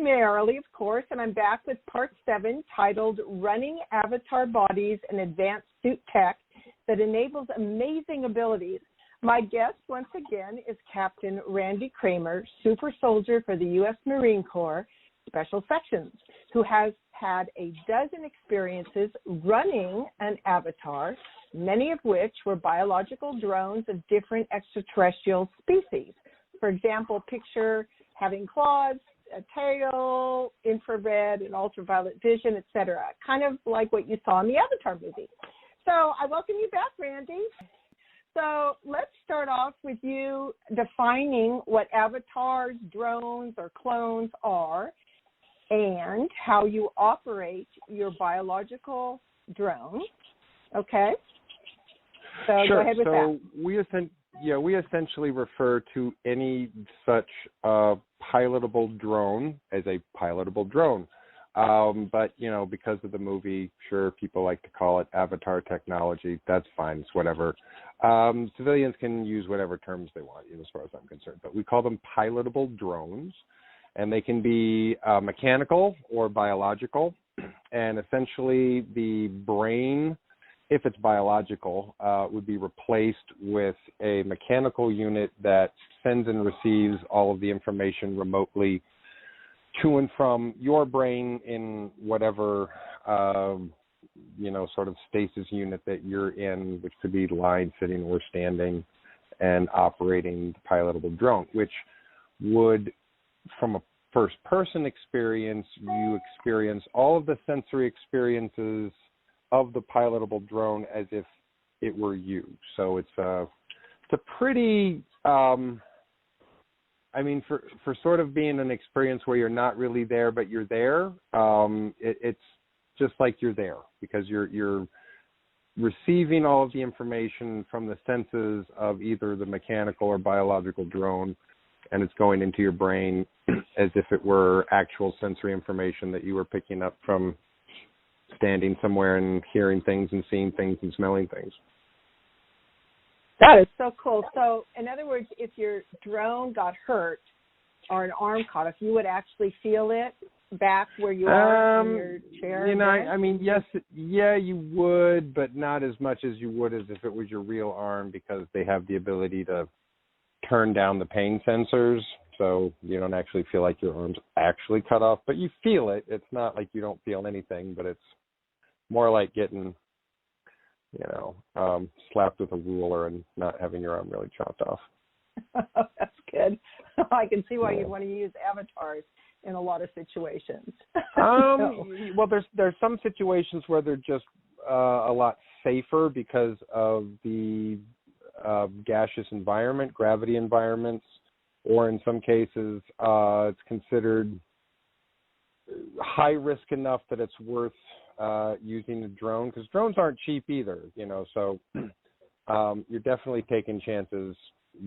Marilee, of course, and I'm back with part 7 titled Running Avatar Bodies and Advanced Suit Tech that Enables Amazing Abilities. My guest, once again, is Captain Randy Cramer, super soldier for the U.S. Marine Corps Special Sections, who has had a dozen experiences running an avatar, many of which were biological drones of different extraterrestrial species. For example, picture having claws, a tail, infrared and ultraviolet vision, etc., kind of like what you saw in the Avatar movie. So I welcome you back, Randy. So let's start off with you defining what avatars, drones, or clones are and how you operate your biological drone. Okay? So sure. Go ahead with that. We essentially refer to any such pilotable drone as a pilotable drone. But, because of the movie, sure, people like to call it avatar technology. That's fine. It's whatever. Civilians can use whatever terms they want, as far as I'm concerned. But we call them pilotable drones, and they can be mechanical or biological. And essentially the brain, if it's biological, would be replaced with a mechanical unit that sends and receives all of the information remotely to and from your brain in whatever, sort of stasis unit that you're in, which could be lying, sitting, or standing, and operating the pilotable drone, which would, from a first-person experience, you experience all of the sensory experiences of the pilotable drone as if it were you. So it's a pretty, for sort of being an experience where you're not really there, but you're there, it's just like you're there because you're receiving all of the information from the senses of either the mechanical or biological drone, and it's going into your brain as if it were actual sensory information that you were picking up from standing somewhere and hearing things and seeing things and smelling things. That is so cool. So, in other words, if your drone got hurt or an arm caught off, you would actually feel it back where you are in your chair? Yes, you would, but not as much as you would as if it was your real arm, because they have the ability to turn down the pain sensors, so you don't actually feel like your arm's actually cut off, but you feel it. It's not like you don't feel anything, but it's more like getting, slapped with a ruler and not having your arm really chopped off. That's good. I can see why you'd want to use avatars in a lot of situations. Well, there's some situations where they're just a lot safer because of the gaseous environment, gravity environments, or in some cases it's considered high risk enough that it's worth using a drone, because drones aren't cheap either, so you're definitely taking chances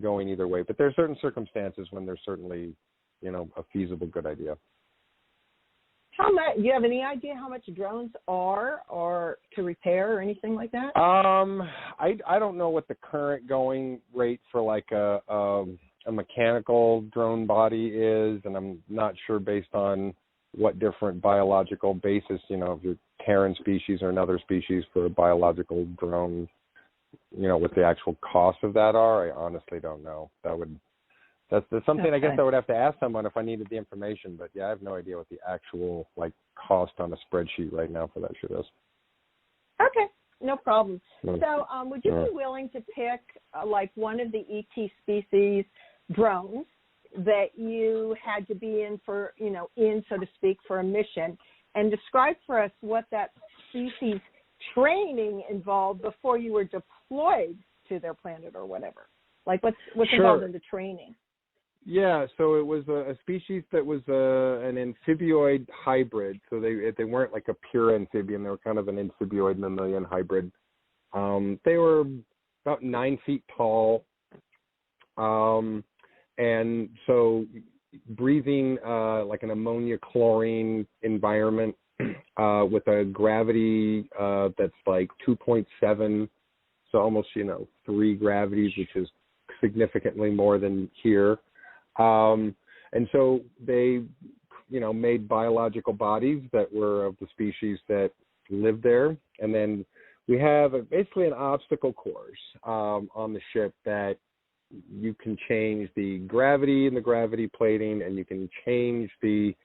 going either way. But there are certain circumstances when there's certainly, a feasible good idea. How much? Do you have any idea how much drones are, or to repair, or anything like that? I don't know what the current going rate for like a mechanical drone body is, and I'm not sure based on what different biological basis, if you're Terran species or another species for a biological drone, what the actual cost of that are. I honestly don't know. That's something okay. I guess I would have to ask someone if I needed the information, but yeah, I have no idea what the actual cost on a spreadsheet right now for that shit is. Okay, no problem. So would you be willing to pick one of the ET species drones that you had to be in for, so to speak, for a mission, and describe for us what that species training involved before you were deployed to their planet or whatever? What's involved in the training? Yeah, so it was a species that was an amphibioid hybrid. So they weren't like a pure amphibian. They were kind of an amphibioid mammalian hybrid. They were about 9 feet tall. And so breathing like an ammonia chlorine environment with a gravity that's like 2.7, so almost 3 gravities, which is significantly more than here. And so they made biological bodies that were of the species that lived there. And then we have basically an obstacle course on the ship that you can change the gravity and the gravity plating, and you can change the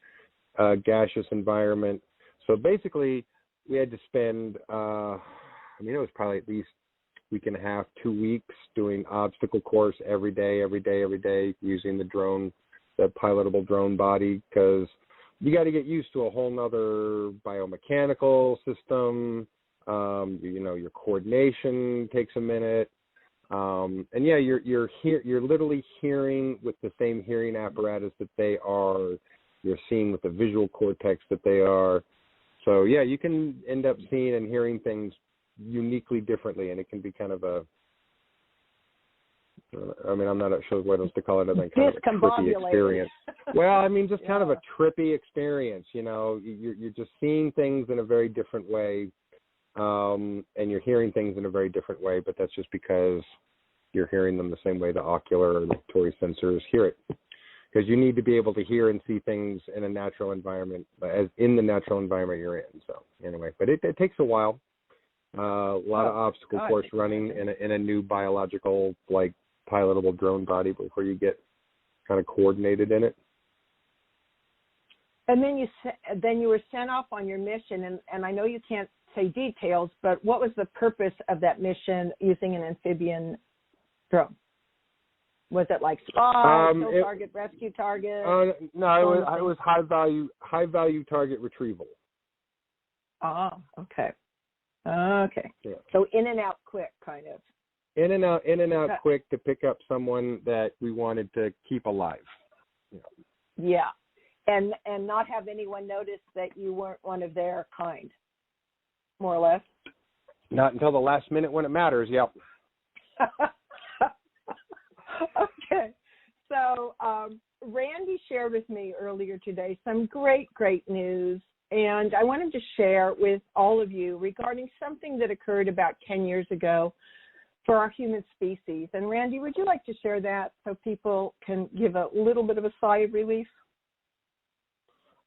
gaseous environment. So basically, we had to spend, it was probably at least a week and a half, 2 weeks doing obstacle course every day, using the drone, the pilotable drone body, because you got to get used to a whole nother biomechanical system. Your coordination takes a minute. And yeah, you're literally hearing with the same hearing apparatus that they are. You're seeing with the visual cortex that they are. So yeah, you can end up seeing and hearing things uniquely differently, and it can be kind of I'm not sure what else to call it other than kind of a trippy experience. Well, just kind of a trippy experience. You're just seeing things in a very different way. And you're hearing things in a very different way, but that's just because you're hearing them the same way the ocular or the auditory sensors hear it. Because you need to be able to hear and see things in a natural environment, as in the natural environment you're in. So anyway, but it takes a while. A lot of obstacle course running in a new biological, pilotable drone body before you get kind of coordinated in it. And then you were sent off on your mission, and I know you can't say details, but what was the purpose of that mission using an amphibian drone? Was it like spy, kill target, rescue target? No, it was high value target retrieval. Oh, okay. Okay. Yeah. So in and out quick, kind of. In and out quick to pick up someone that we wanted to keep alive. Yeah. And not have anyone notice that you weren't one of their kind, more or less? Not until the last minute when it matters, yep. Okay. So Randy shared with me earlier today some great news, and I wanted to share with all of you regarding something that occurred about 10 years ago for our human species. And Randy, would you like to share that so people can give a little bit of a sigh of relief?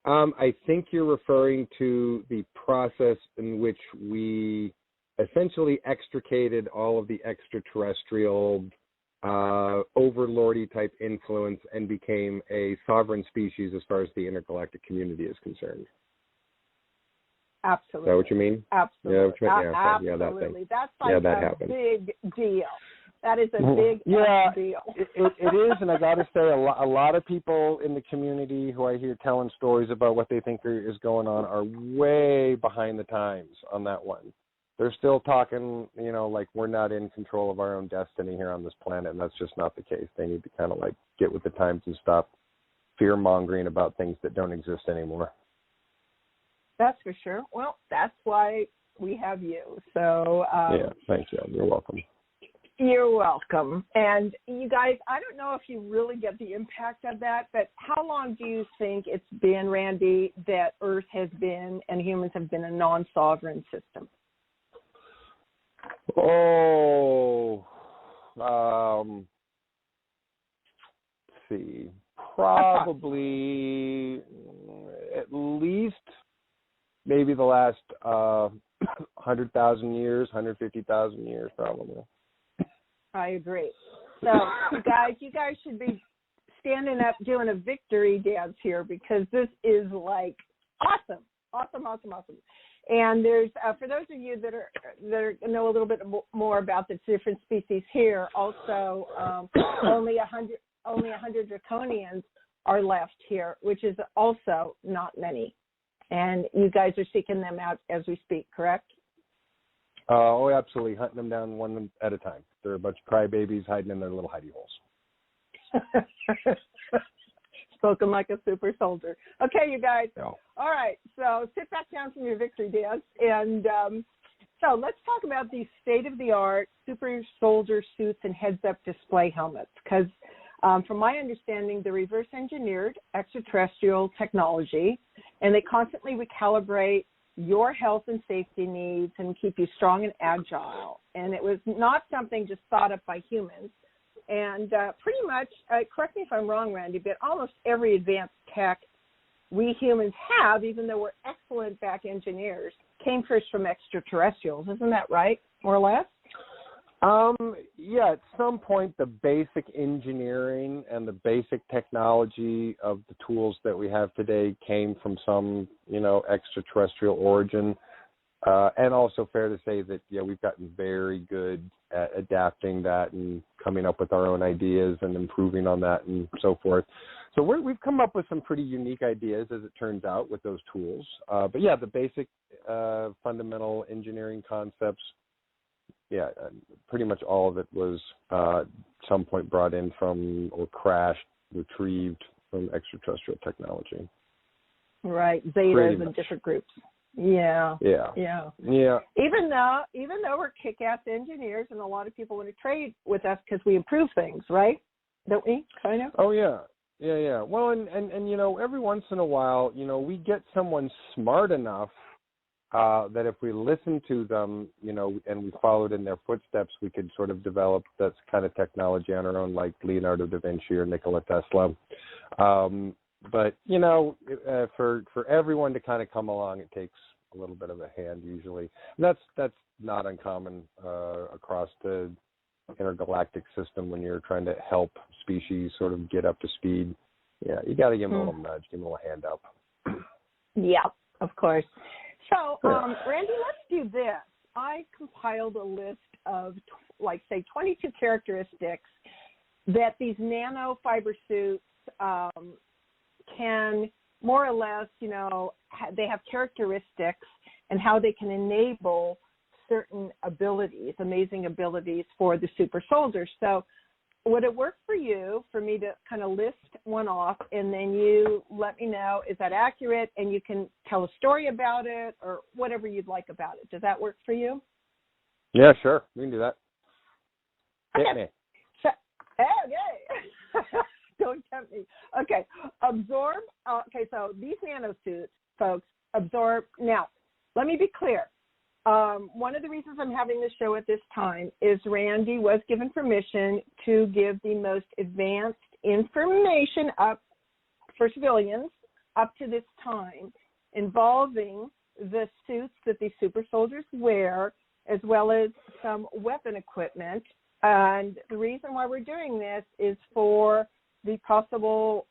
I think you're referring to the process in which we essentially extricated all of the extraterrestrial overlordy type influence and became a sovereign species as far as the intergalactic community is concerned. Absolutely. Is that what you mean? Absolutely. Yeah, absolutely. That That's that a happened. big deal. That is a big deal. It is, and I got to say, a lot of people in the community who I hear telling stories about what they think is going on are way behind the times on that one. They're still talking, like we're not in control of our own destiny here on this planet, and that's just not the case. They need to kind of get with the times and stop fear-mongering about things that don't exist anymore. That's for sure. Well, that's why we have you. So yeah, thank you. You're welcome. You're welcome. And you guys, I don't know if you really get the impact of that, but how long do you think it's been, Randy, that Earth has been and humans have been a non-sovereign system? Oh, let's see, probably at least maybe the last 100,000 years, 150,000 years, probably. I agree. So, you guys should be standing up doing a victory dance here because this is awesome. And there's for those of you that know a little bit more about the different species here. Also, only 100 draconians are left here, which is also not many. And you guys are seeking them out as we speak, correct? Oh, absolutely. Hunting them down one at a time. They're a bunch of crybabies hiding in their little hidey holes. Spoken like a super soldier. Okay, you guys. Yeah. All right. So sit back down from your victory dance. And so let's talk about these state-of-the-art super soldier suits and heads-up display helmets. Because from my understanding, they're reverse-engineered extraterrestrial technology, and they constantly recalibrate your health and safety needs and keep you strong and agile. And it was not something just thought up by humans. And pretty much, correct me if I'm wrong, Randy, but almost every advanced tech we humans have, even though we're excellent back engineers, came first from extraterrestrials. Isn't that right, more or less? Yeah, at some point, the basic engineering and the basic technology of the tools that we have today came from some, extraterrestrial origin. And also fair to say that, we've gotten very good at adapting that and coming up with our own ideas and improving on that and so forth. So we've come up with some pretty unique ideas, as it turns out, with those tools. But yeah, the basic fundamental engineering concepts, pretty much all of it was at some point brought in from or crashed, retrieved from extraterrestrial technology. Right, zetas and different groups. Yeah. Even though we're kick-ass engineers, and a lot of people want to trade with us because we improve things, right? Don't we? Kind of. Oh yeah. Well, and every once in a while, we get someone smart enough that if we listen to them, and we followed in their footsteps, we could sort of develop that kind of technology on our own, like Leonardo da Vinci or Nikola Tesla. But for everyone to kind of come along, it takes a little bit of a hand usually. And that's not uncommon across the intergalactic system when you're trying to help species sort of get up to speed. Yeah, you got to give them a little nudge, give them a little hand up. Yeah, of course. So, Randy, let's do this. I compiled a list of, 22 characteristics that these nano fiber suits can more or less, they have characteristics and how they can enable certain abilities, amazing abilities for the super soldiers. So would it work for you for me to kind of list one off and then you let me know, is that accurate? And you can tell a story about it or whatever you'd like about it. Does that work for you? Yeah, sure. We can do that. Hit me. So, okay. Don't tempt me. Okay. Absorb. So these nano suits, folks, absorb. Now, let me be clear. One of the reasons I'm having this show at this time is Randy was given permission to give the most advanced information up for civilians up to this time involving the suits that these super soldiers wear, as well as some weapon equipment. And the reason why we're doing this is for the possible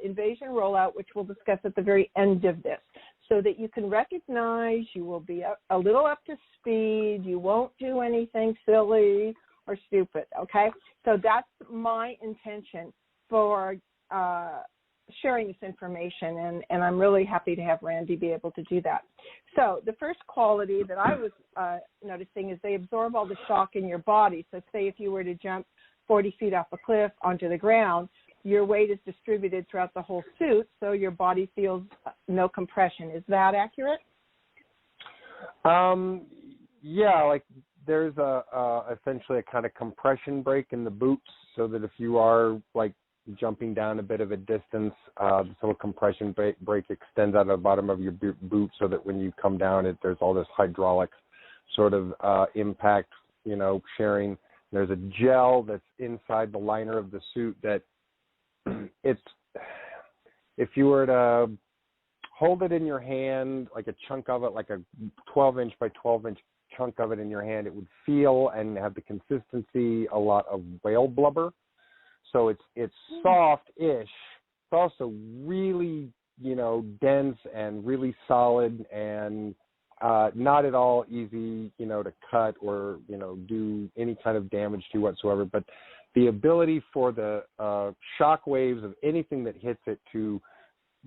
invasion rollout, which we'll discuss at the very end of this, so that you can recognize, you will be a little up to speed, you won't do anything silly or stupid, okay? So that's my intention for sharing this information, and I'm really happy to have Randy be able to do that. So the first quality that I was noticing is they absorb all the shock in your body. So say if you were to jump 40 feet off a cliff onto the ground, your weight is distributed throughout the whole suit, so your body feels no compression. Is that accurate? Yeah, there's essentially a kind of compression break in the boots, so that if you are jumping down a bit of a distance, this little compression break extends out of the bottom of your boot, so that when you come down, there's all this hydraulic sort of impact, sharing. There's a gel that's inside the liner of the suit that if you were to hold it in your hand, like a chunk of it, like a 12-inch by 12-inch chunk of it in your hand, it would feel and have the consistency a lot of whale blubber. So it's soft-ish. It's also really, dense and really solid and not at all easy, to cut or, do any kind of damage to whatsoever. But the ability for the shock waves of anything that hits it to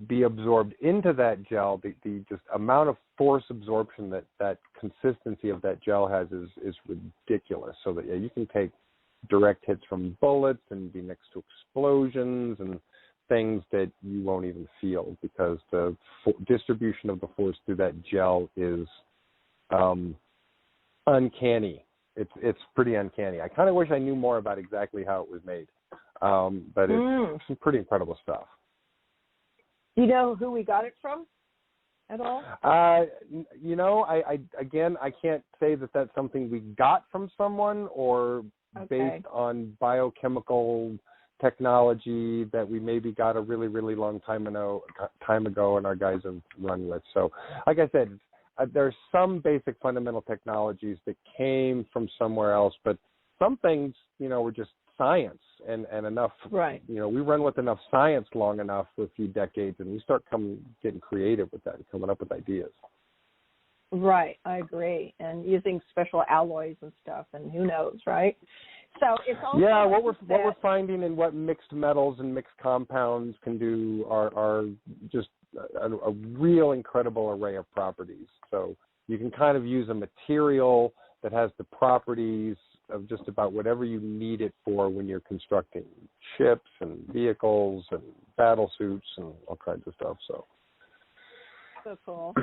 be absorbed into that gel, the just amount of force absorption that consistency of that gel has is ridiculous. So that you can take direct hits from bullets and be next to explosions and things that you won't even feel, because the distribution of the force through that gel is uncanny. It's pretty uncanny. I kind of wish I knew more about exactly how it was made, but it's some pretty incredible stuff. Do you know who we got it from at all? I can't say that that's something we got from someone or based on biochemical technology that we maybe got a really, really long time ago, and our guys have run with. So, like I said, there's some basic fundamental technologies that came from somewhere else, but some things, were just science and enough. Right. We run with enough science long enough for a few decades, and we start getting creative with that and coming up with ideas. Right, I agree. And using special alloys and stuff, and who knows, right? So it's also what we're finding and what mixed metals and mixed compounds can do are just a real incredible array of properties. So you can kind of use a material that has the properties of just about whatever you need it for when you're constructing ships and vehicles and battle suits and all kinds of stuff. So cool.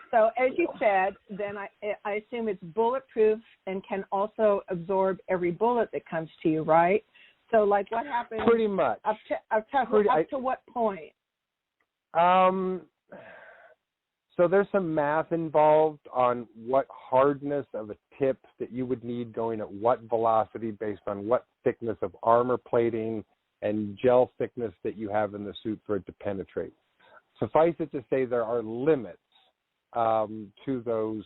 So as you said, then I assume it's bulletproof and can also absorb every bullet that comes to you, right? So like what happens? Pretty much. Up to what point? So there's some math involved on what hardness of a tip that you would need going at what velocity based on what thickness of armor plating and gel thickness that you have in the suit for it to penetrate. Suffice it to say there are limits to those,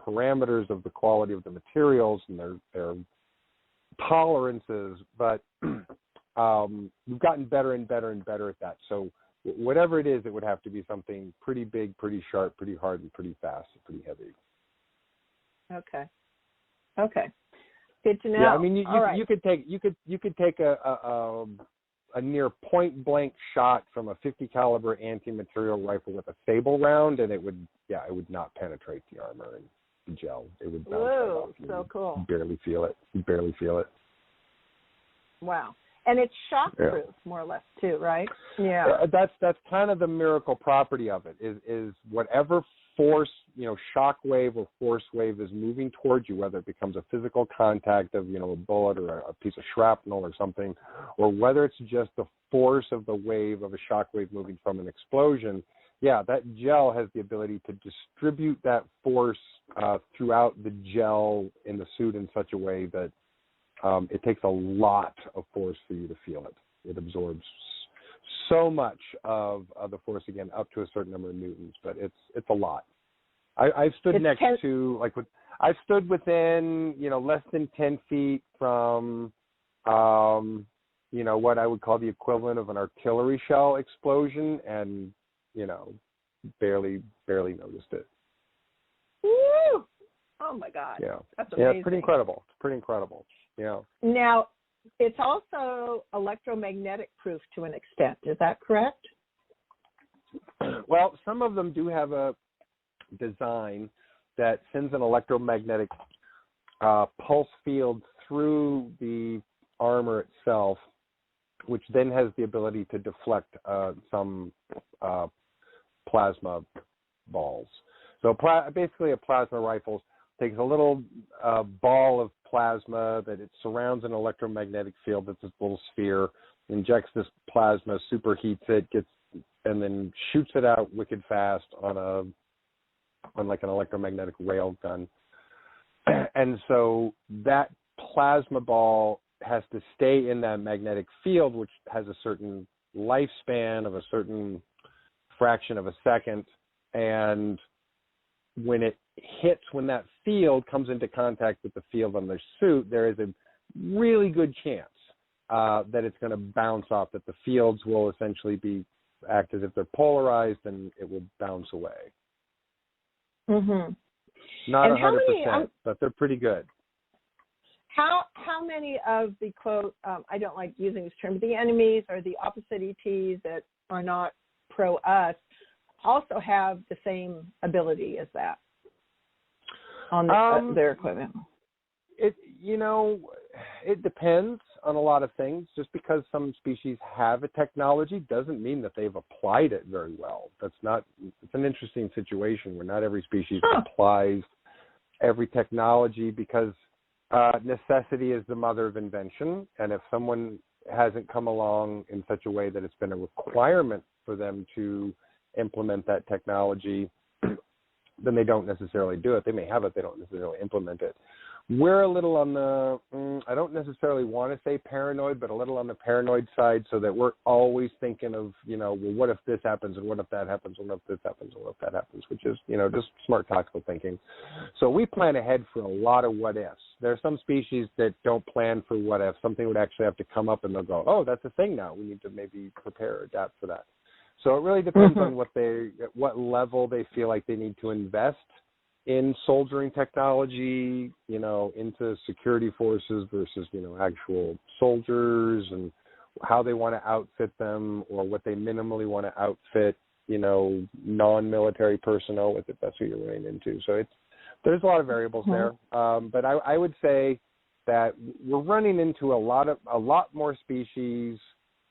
parameters of the quality of the materials and their tolerances, but we've gotten better and better and better at that. So whatever it is, it would have to be something pretty big, pretty sharp, pretty hard, and pretty fast, and pretty heavy. Okay. Good to know. Yeah, I mean, you could take a near point blank shot from a 50 caliber anti-material rifle with a sable round, and it would not penetrate the armor and the gel. It would bounce right off. So cool. You barely feel it. Wow. And it's shockproof, more or less, too, right? Yeah. That's kind of the miracle property of it, is whatever force, shock wave or force wave is moving towards you, whether it becomes a physical contact of, a bullet or a piece of shrapnel or something, or whether it's just the force of the wave of a shock wave moving from an explosion, that gel has the ability to distribute that force throughout the gel in the suit in such a way that it takes a lot of force for you to feel it. It absorbs so much of the force, again, up to a certain number of newtons, but it's a lot. I've stood I've stood within, less than 10 feet from, what I would call the equivalent of an artillery shell explosion, and, barely noticed it. Woo! Oh my God. Yeah. That's amazing. Yeah, it's pretty incredible. Yeah. Now, it's also electromagnetic proof to an extent. Is that correct? Well, some of them do have a design that sends an electromagnetic pulse field through the armor itself, which then has the ability to deflect some plasma balls. So basically a plasma rifle takes a little ball of plasma that it surrounds an electromagnetic field that's this little sphere, injects this plasma, superheats it, and then shoots it out wicked fast on like an electromagnetic rail gun. And so that plasma ball has to stay in that magnetic field, which has a certain lifespan of a certain fraction of a second, and when that field comes into contact with the field on their suit, there is a really good chance that it's going to bounce off, that the fields will essentially act as if they're polarized, and it will bounce away. Mm-hmm. Not 100%, but they're pretty good. How many of the, quote, I don't like using this term, the enemies or the opposite ETs that are not pro-us also have the same ability as that on their equipment? It depends on a lot of things. Just because some species have a technology doesn't mean that they've applied it very well. It's an interesting situation where not every species applies every technology, because necessity is the mother of invention. And if someone hasn't come along in such a way that it's been a requirement for them to implement that technology, then they don't necessarily do it. They may have it, they don't necessarily implement it. We're a little on the I don't necessarily want to say paranoid, but a little on the paranoid side, so that we're always thinking of, well, what if this happens, and what if that happens, and what if this happens, and what if that happens, which is, just smart tactical thinking. So we plan ahead for a lot of what ifs. There are some species that don't plan for what if. Something would actually have to come up, and they'll go, oh, that's a thing now. We need to maybe prepare or adapt for that. So it really depends on at what level they feel like they need to invest in soldiering technology, into security forces versus, actual soldiers, and how they want to outfit them, or what they minimally want to outfit, non-military personnel with, if that's who you're running into. So there's a lot of variables there. But I would say that we're running into a lot more species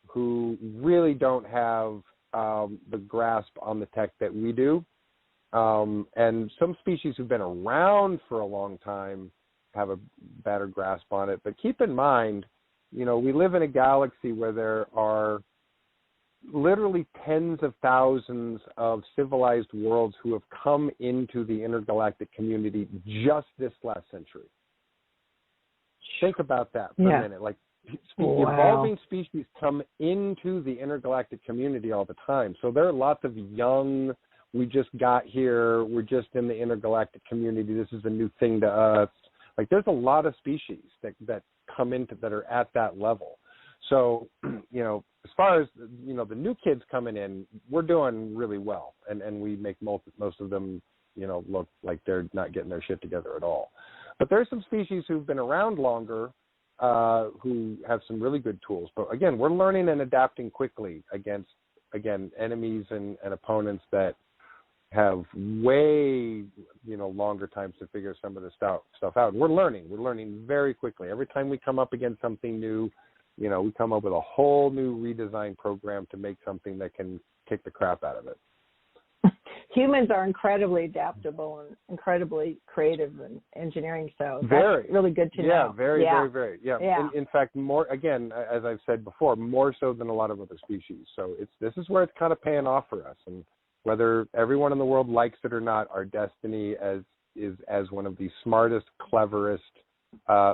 who really don't have the grasp on the tech that we do. And some species who've been around for a long time have a better grasp on it. But keep in mind, we live in a galaxy where there are literally tens of thousands of civilized worlds who have come into the intergalactic community just this last century. Think about that for a minute. Like, evolving species come into the intergalactic community all the time. So there are lots of young, we just got here, we're just in the intergalactic community, this is a new thing to us. Like, there's a lot of species that come into, that are at that level. So, as far as, the new kids coming in, we're doing really well. And we make most of them, look like they're not getting their shit together at all. But there's some species who've been around longer, who have some really good tools. But again, we're learning and adapting quickly against, enemies and opponents that have way, longer times to figure some of the stuff out. And we're learning very quickly. Every time we come up against something new, we come up with a whole new redesign program to make something that can kick the crap out of it. Humans are incredibly adaptable and incredibly creative in engineering, so that's really good to know. Very. Yeah. In fact, more, again, as I've said before, more so than a lot of other species. So this is where it's kind of paying off for us. And whether everyone in the world likes it or not, our destiny is as one of the smartest, cleverest,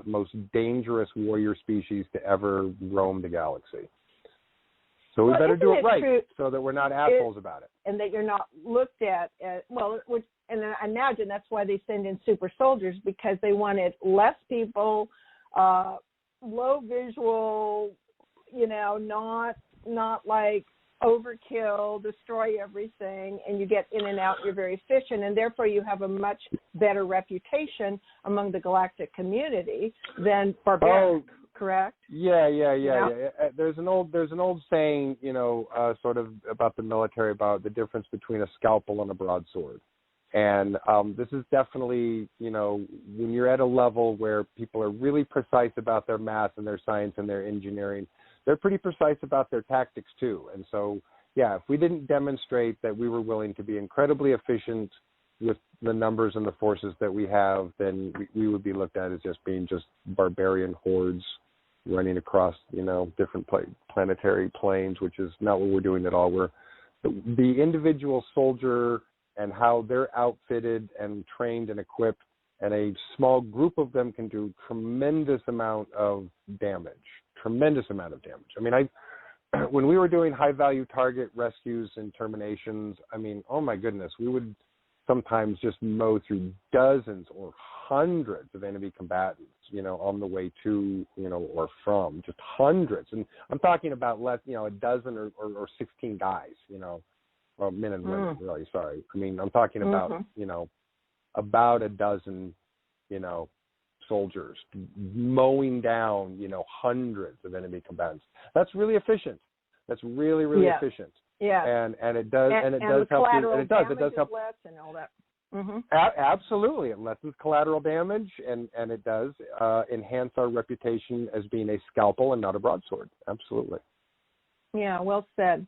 most dangerous warrior species to ever roam the galaxy. So we better do it right, so that we're not assholes about it. And that you're not looked at as, and I imagine that's why they send in super soldiers, because they wanted less people, low visual, not like overkill, destroy everything, and you get in and out, you're very efficient, and therefore you have a much better reputation among the galactic community than barbaric. Correct? Yeah. There's an old saying, sort of about the military, about the difference between a scalpel and a broadsword. And this is definitely, when you're at a level where people are really precise about their math and their science and their engineering, they're pretty precise about their tactics too. And so, if we didn't demonstrate that we were willing to be incredibly efficient with the numbers and the forces that we have, then we would be looked at as just being barbarian hordes running across, different planetary planes, which is not what we're doing at all. We're the individual soldier and how they're outfitted and trained and equipped, and a small group of them can do tremendous amount of damage. I mean, when we were doing high-value target rescues and terminations, I mean, oh my goodness, we would sometimes just mow through dozens or hundreds of enemy combatants, on the way to, or from, just hundreds. And I'm talking about less, a dozen or 16 guys, well, men and women, really, sorry. I mean, I'm talking about, about a dozen, soldiers mowing down, hundreds of enemy combatants. That's really efficient. That's really efficient. Yeah. And it does, and it does help you, and it does help. Less and all that. Absolutely. It lessens collateral damage, and it does enhance our reputation as being a scalpel and not a broadsword. Absolutely. Yeah, well said.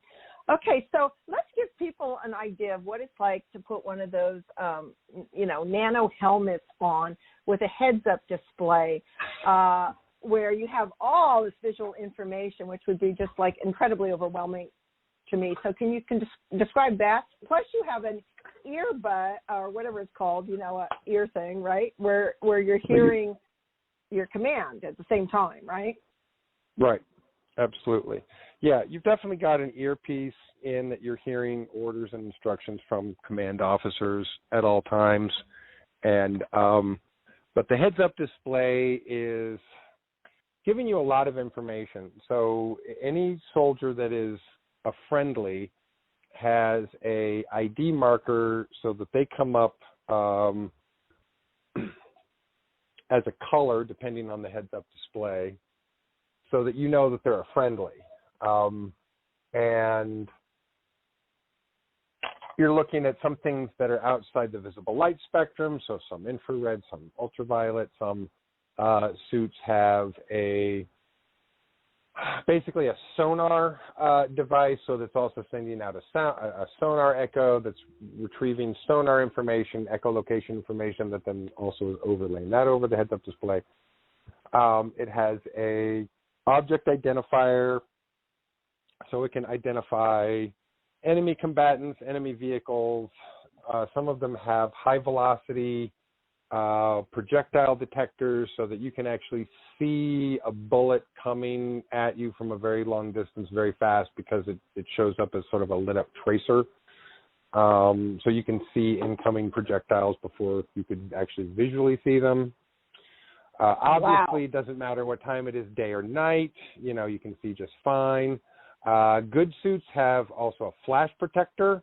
Okay, so let's give people an idea of what it's like to put one of those, nano helmets on with a heads-up display where you have all this visual information, which would be just like incredibly overwhelming to me. So can you describe that? Plus you have an earbud or whatever it's called, a ear thing, right? Where you're hearing your command at the same time, right? Right. Absolutely. Yeah, you've definitely got an earpiece in that you're hearing orders and instructions from command officers at all times. And but the heads-up display is giving you a lot of information. So any soldier that is a friendly has a ID marker so that they come up as a color depending on the heads-up display, so that you know that they're a friendly. And you're looking at some things that are outside the visible light spectrum, so some infrared, some ultraviolet, some suits have basically a sonar device, so that's also sending out a sonar echo that's retrieving sonar information, echolocation information, that then also is overlaying that over the heads-up display. It has a object identifier, so it can identify enemy combatants, enemy vehicles. Some of them have high-velocity projectile detectors, so that you can actually see a bullet coming at you from a very long distance very fast, because it shows up as sort of a lit-up tracer. So you can see incoming projectiles before you could actually visually see them. Obviously, It doesn't matter what time it is, day or night. You know, you can see just fine. Good suits have also a flash protector.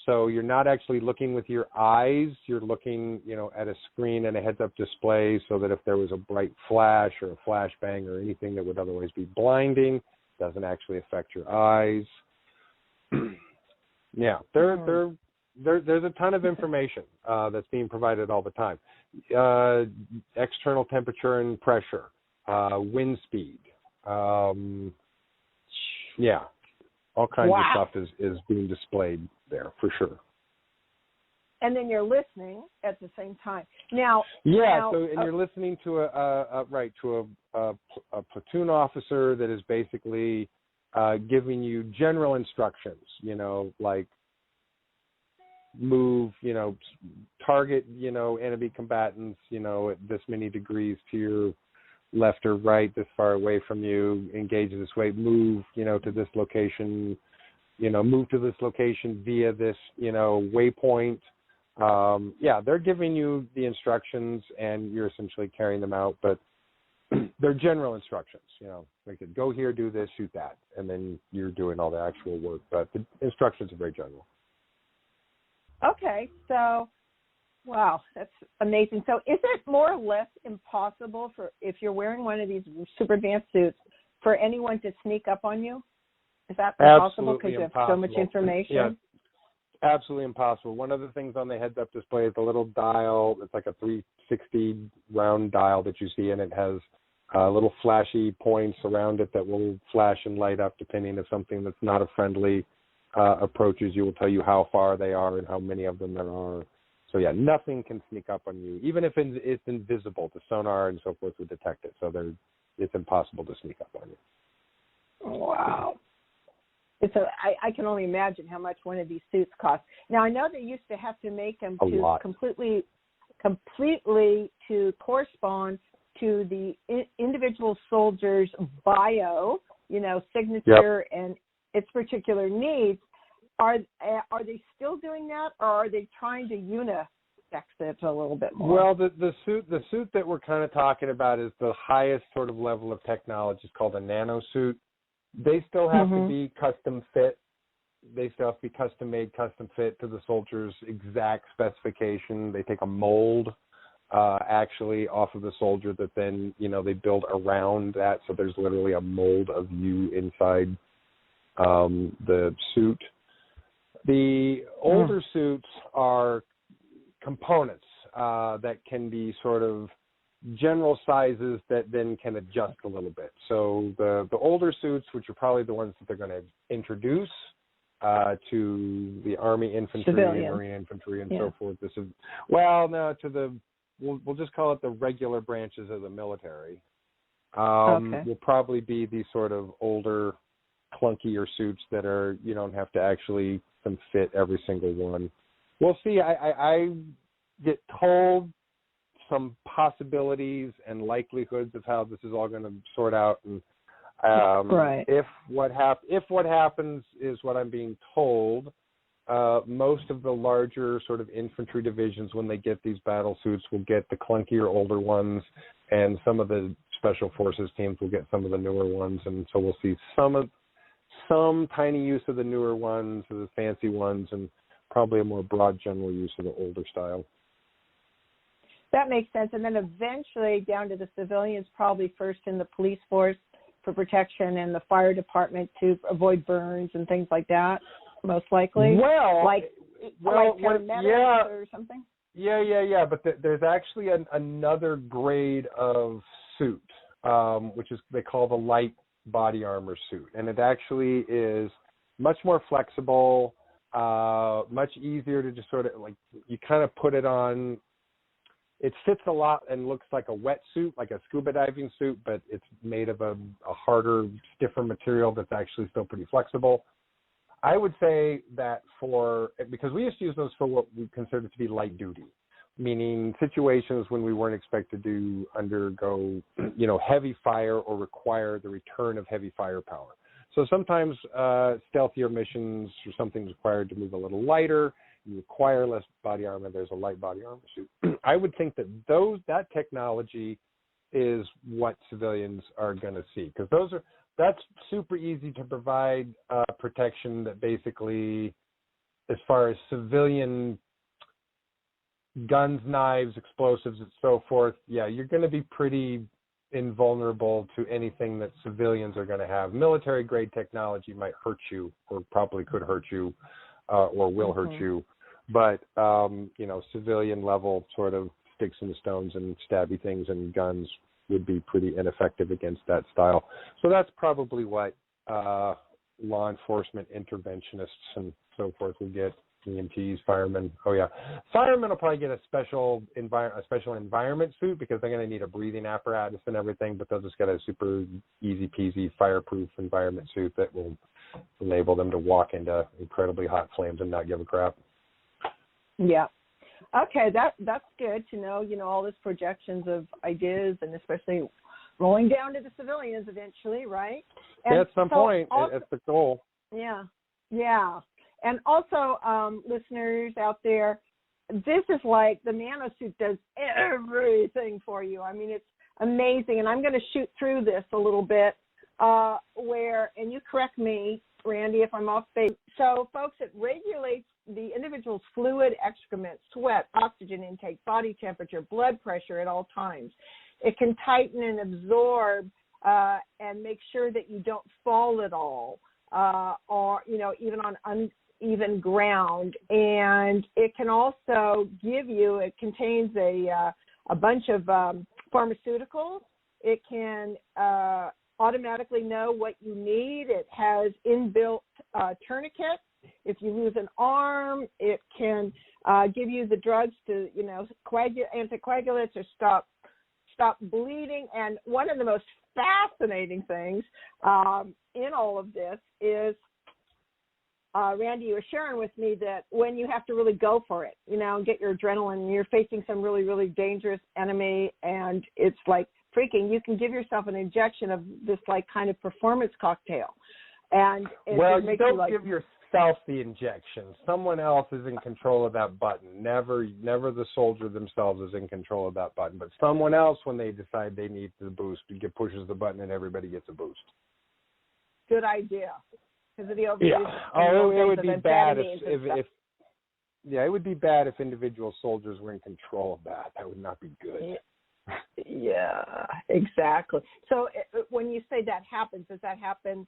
So you're not actually looking with your eyes. You're looking, at a screen and a heads-up display, so that if there was a bright flash or a flashbang or anything that would otherwise be blinding, it doesn't actually affect your eyes. Yeah, there's a ton of information that's being provided all the time. External temperature and pressure, wind speed. Yeah, all kinds of stuff is being displayed there for sure. And then you're listening at the same time. Now, you're listening to a platoon officer that is basically giving you general instructions. Like move, target, enemy combatants, at this many degrees to your left or right, this far away from you, engage this way, move, to this location, move to this location via this, waypoint. They're giving you the instructions and you're essentially carrying them out, but they're general instructions, like go here, do this, shoot that, and then you're doing all the actual work, but the instructions are very general. Okay, so, wow, that's amazing. So is it more or less impossible if you're wearing one of these super advanced suits, for anyone to sneak up on you? Is that possible because you have so much information? Yeah, absolutely impossible. One of the things on the heads-up display is a little dial. It's like a 360 round dial that you see, and it has little flashy points around it that will flash and light up depending if something that's not a friendly approaches you. Will tell you how far they are and how many of them there are. So yeah, nothing can sneak up on you, even if it's invisible. The sonar and so forth would detect it. So it's impossible to sneak up on you. Wow. I can only imagine how much one of these suits costs. Now, I know they used to have to make them completely to correspond to the individual soldier's bio, signature and its particular needs. Are they still doing that, or are they trying to unisex it a little bit more? Well, the suit that we're kind of talking about is the highest sort of level of technology. It's called a Nano Suit. They still have to be custom fit. They still have to be custom made, custom fit to the soldier's exact specification. They take a mold actually off of the soldier that then they build around that. So there's literally a mold of you inside the suit. The older suits are components that can be sort of general sizes that then can adjust a little bit. So the older suits, which are probably the ones that they're going to introduce to the Army infantry, and Marine infantry, and so forth. This is we'll just call it the regular branches of the military. Will probably be these sort of older, clunkier suits that are you don't have to actually fit every single one. We'll see. I get told some possibilities and likelihoods of how this is all going to sort out. And right. If what happens is what I'm being told, most of the larger sort of infantry divisions, when they get these battle suits, will get the clunkier older ones, and some of the special forces teams will get some of the newer ones, and so we'll see some tiny use of the newer ones, of the fancy ones, and probably a more broad general use of the older style. That makes sense. And then eventually down to the civilians, probably first in the police force for protection and the fire department to avoid burns and things like that, most likely. Like paramedics or something? Yeah. But there's actually another grade of suit, which is they call the light body armor suit. And it actually is much more flexible, much easier to just sort of, like, you kind of put it on. It fits a lot and looks like a wetsuit, like a scuba diving suit, but it's made of a harder, stiffer material that's actually still pretty flexible. I would say that because we used to use those for what we considered to be light duty, meaning situations when we weren't expected to undergo, heavy fire or require the return of heavy firepower. So sometimes stealthier missions or something's required to move a little lighter. You require less body armor. There's a light body armor suit. I would think that that technology is what civilians are going to see, because that's super easy to provide protection that basically, as far as civilian guns, knives, explosives, and so forth, you're going to be pretty invulnerable to anything that civilians are going to have. Military-grade technology might hurt you, or probably could hurt you, or will hurt you. But, civilian-level sort of sticks and stones and stabby things and guns would be pretty ineffective against that style. So that's probably what law enforcement interventionists and so forth will get. EMTs, firemen. Oh yeah, firemen will probably get a special environment suit, because they're going to need a breathing apparatus and everything. But they'll just get a super easy peasy fireproof environment suit that will enable them to walk into incredibly hot flames and not give a crap. Yeah. Okay, that's good to know. All this projections of ideas, and especially rolling down to the civilians eventually, right? And at some point, that's the goal. Yeah. And also, listeners out there, this is like the Nano Suit does everything for you. I mean, it's amazing. And I'm going to shoot through this a little bit and you correct me, Randy, if I'm off base. So, folks, it regulates the individual's fluid, excrement, sweat, oxygen intake, body temperature, blood pressure at all times. It can tighten and absorb and make sure that you don't fall at all, or, even on uneven ground. And it can also it contains a bunch of pharmaceuticals. It can automatically know what you need. It has inbuilt tourniquets. If you lose an arm, it can give you the drugs to, anticoagulants, or stop bleeding. And one of the most fascinating things in all of this is, Randy, you were sharing with me that when you have to really go for it, and get your adrenaline, you're facing some really, really dangerous enemy, and it's like freaking, you can give yourself an injection of this like kind of performance cocktail. And you don't give yourself the injection. Someone else is in control of that button. Never the soldier themselves is in control of that button. But someone else, when they decide they need the boost, pushes the button and everybody gets a boost. Good idea. Because of the overuse. It would be bad it would be bad if individual soldiers were in control of that. That would not be good. Yeah, exactly. So when you say that happens, does that happen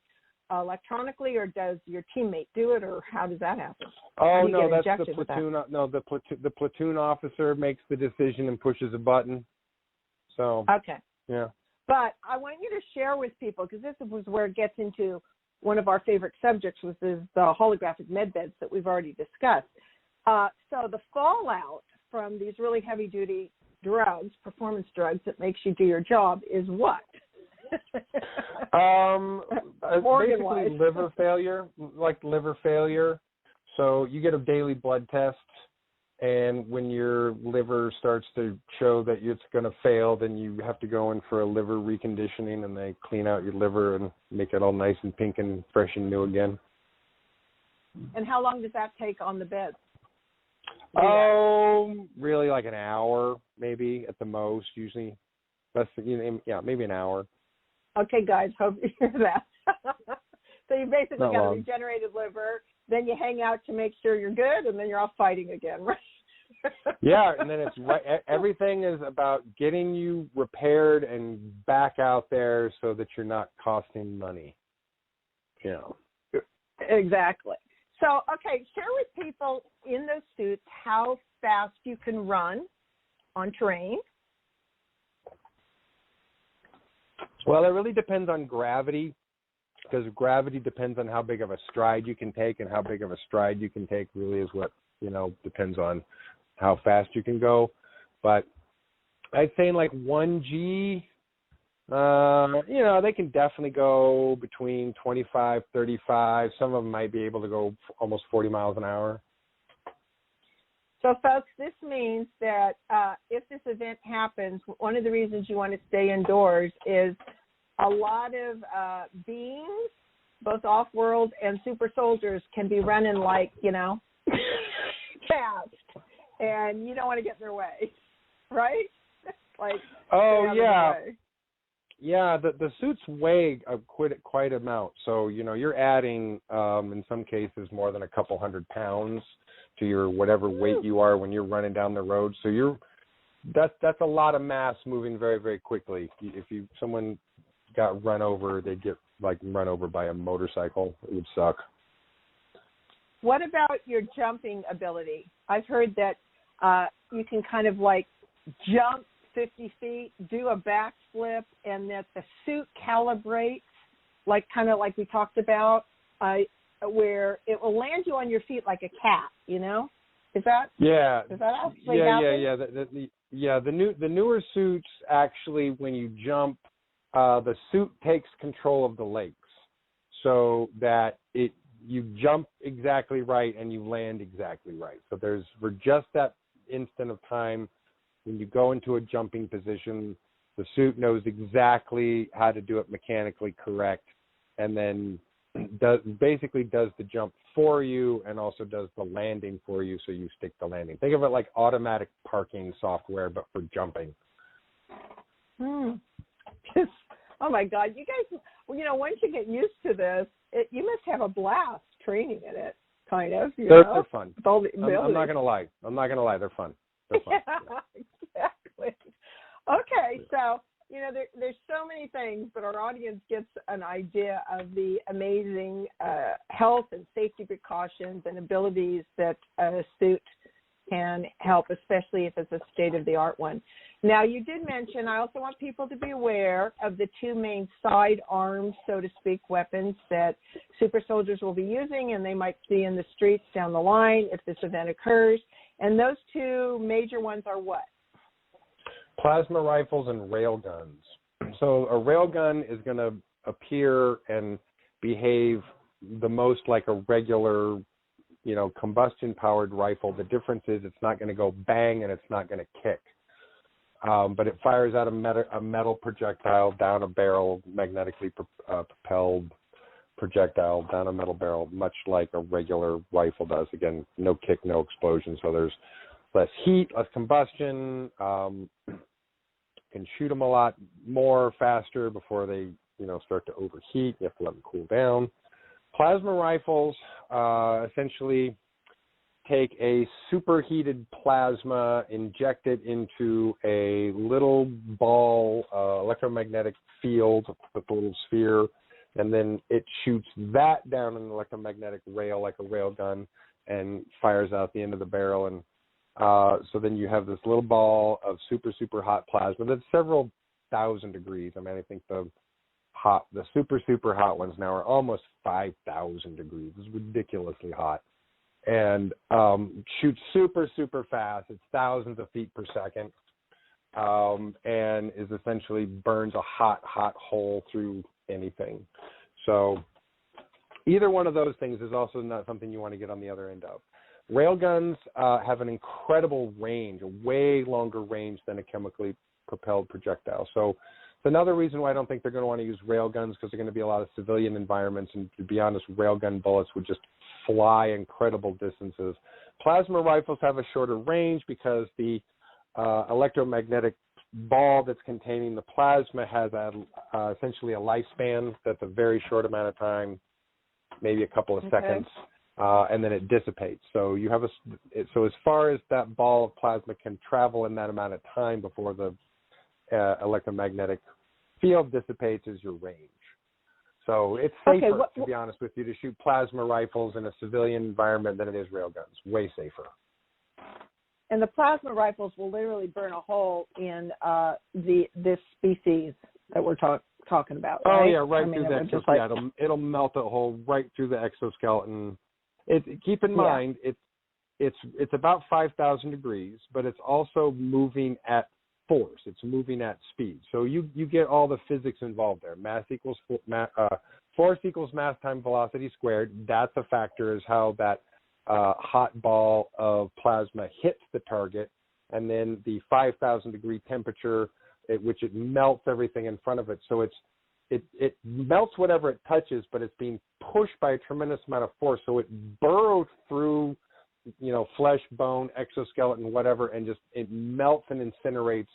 electronically, or does your teammate do it, or how does that happen? Oh no, that's the platoon. No, the platoon officer makes the decision and pushes a button. So okay, yeah. But I want you to share with people, because this was where it gets into one of our favorite subjects, which is the holographic med beds that we've already discussed. So the fallout from these really heavy duty drugs, performance drugs that makes you do your job, is what? Basically liver failure. So you get a daily blood test, And when your liver starts to show that it's going to fail, then you have to go in for a liver reconditioning, and they clean out your liver and make it all nice and pink and fresh and new again. And how long does that take on the bed? Really like an hour, maybe at the most. Usually, less. Maybe an hour. Okay, guys, hope you hear that. So you basically Not got long. a regenerated liver, then you hang out to make sure you're good, and then you're off fighting again, right? Yeah, and then it's right. Everything is about getting you repaired and back out there so that you're not costing money. Exactly. So, okay, share with people in those suits how fast you can run on terrain. Well, it really depends on gravity, because gravity depends on how big of a stride you can take, and how big of a stride you can take really is what, depends on how fast you can go. But I'd say in like 1G, they can definitely go between 25, 35. Some of them might be able to go almost 40 miles an hour. So, folks, this means that if this event happens, one of the reasons you want to stay indoors is a lot of beings, both off-world and super soldiers, can be running like, fast, and you don't want to get in their way, right? Like, oh, yeah. Way. Yeah, the suits weigh quite an amount. So, you're adding, in some cases, more than a couple 100 pounds to your whatever weight you are when you're running down the road. So that's a lot of mass moving very, very quickly. If someone got run over, they'd get run over by a motorcycle. It would suck. What about your jumping ability? I've heard that you can kind of jump 50 feet, do a backflip, and that the suit calibrates, kind of like we talked about, where it will land you on your feet like a cat. Is that? Yeah. Does that actually happen? Yeah. The newer suits actually, when you jump, the suit takes control of the legs, so that you jump exactly right and you land exactly right. So for just that instant of time, when you go into a jumping position, the suit knows exactly how to do it mechanically correct, and then does the jump for you and also does the landing for you, so you stick the landing. Think of it like automatic parking software, but for jumping. Oh, my God. You guys, once you get used to this, you must have a blast training in it, kind of. They're fun. I'm not going to lie. They're fun. They're fun. Yeah, exactly. Okay, so, there's so many things, but our audience gets an idea of the amazing health and safety precautions and abilities that a suit can help, especially if it's a state-of-the-art one. Now, you did mention, I also want people to be aware of the two main sidearms, so to speak, weapons that super soldiers will be using and they might see in the streets down the line if this event occurs. And those two major ones are what? Plasma rifles and rail guns. So a rail gun is going to appear and behave the most like a regular, combustion-powered rifle. The difference is it's not going to go bang and it's not going to kick. But it fires out a metal projectile down a barrel, magnetically propelled projectile down a metal barrel, much like a regular rifle does. Again, no kick, no explosion, so there's less heat, less combustion. Can shoot them a lot more faster before they, start to overheat. You have to let them cool down. Plasma rifles essentially take a superheated plasma, inject it into a little ball electromagnetic field with a little sphere, and then it shoots that down an electromagnetic rail like a rail gun and fires out the end of the barrel. And so then you have this little ball of super, super hot plasma that's several thousand degrees. I mean, I think the super, super hot ones now are almost 5,000 degrees. It's ridiculously hot. And shoots super, super fast. It's thousands of feet per second, and is essentially burns a hot, hot hole through anything. So either one of those things is also not something you want to get on the other end of. Railguns have an incredible range, a way longer range than a chemically propelled projectile. So it's another reason why I don't think they're going to want to use railguns, because they're going to be a lot of civilian environments, and to be honest, railgun bullets would just fly incredible distances. Plasma rifles have a shorter range because the electromagnetic ball that's containing the plasma has essentially a lifespan that's a very short amount of time, maybe a couple of seconds, and then it dissipates. So you have so as far as that ball of plasma can travel in that amount of time before the electromagnetic field dissipates is your range. So it's safer, to be honest with you, to shoot plasma rifles in a civilian environment than it is railguns. Way safer. And the plasma rifles will literally burn a hole in this species that we're talking about, right? Oh, yeah, through the exoskeleton. It'll melt a hole right through the exoskeleton. Keep in mind, it's about 5,000 degrees, but it's also moving at force. It's moving at speed. So you get all the physics involved there. Force equals mass times velocity squared. That's a factor, is how that hot ball of plasma hits the target, and then the 5,000 degree temperature at which it melts everything in front of it. So it melts whatever it touches, but it's being pushed by a tremendous amount of force. So it burrows through, flesh, bone, exoskeleton, whatever, and just it melts and incinerates,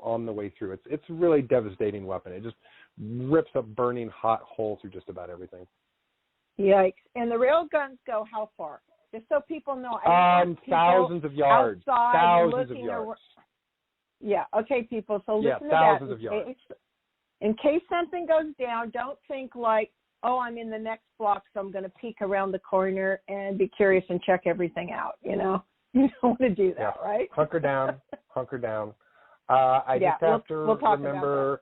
on the way through. It's a really devastating weapon. It just rips a burning hot hole through just about everything. Yikes! And the rail guns go how far? Just so people know. Thousands of yards. Thousands of yards. Yeah. Okay, people. So listen to that. Thousands of yards. In case something goes down, don't think like, oh, I'm in the next block, so I'm going to peek around the corner and be curious and check everything out. You don't want to do that, right? Hunker down. Hunker down. I just have to remember.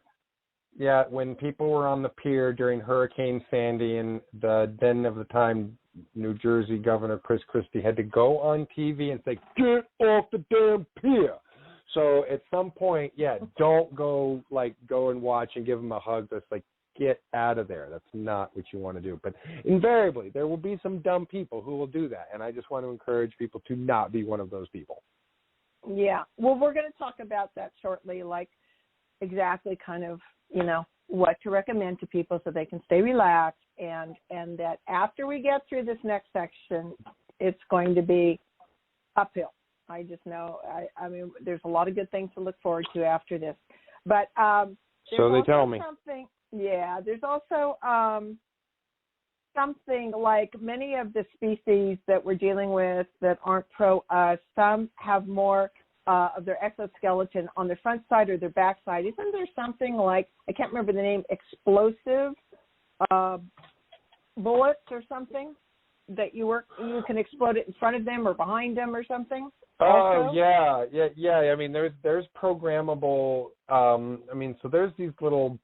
Yeah, when people were on the pier during Hurricane Sandy, and the then of the time New Jersey Governor Chris Christie had to go on TV and say, "Get off the damn pier." So at some point, don't go and watch and give them a hug. That's like, get out of there. That's not what you want to do. But invariably, there will be some dumb people who will do that, and I just want to encourage people to not be one of those people. Yeah. Well, we're going to talk about that shortly, exactly kind of, what to recommend to people so they can stay relaxed, and that after we get through this next section, it's going to be uphill. I just know. I mean, there's a lot of good things to look forward to after this. But so they tell me. There's also something like many of the species that we're dealing with that aren't pro-us. Some have more of their exoskeleton on their front side or their back side. Isn't there something like, I can't remember the name, explosive bullets or something that you can explode it in front of them or behind them or something? Oh, yeah. I mean, there's programmable. So there's these little.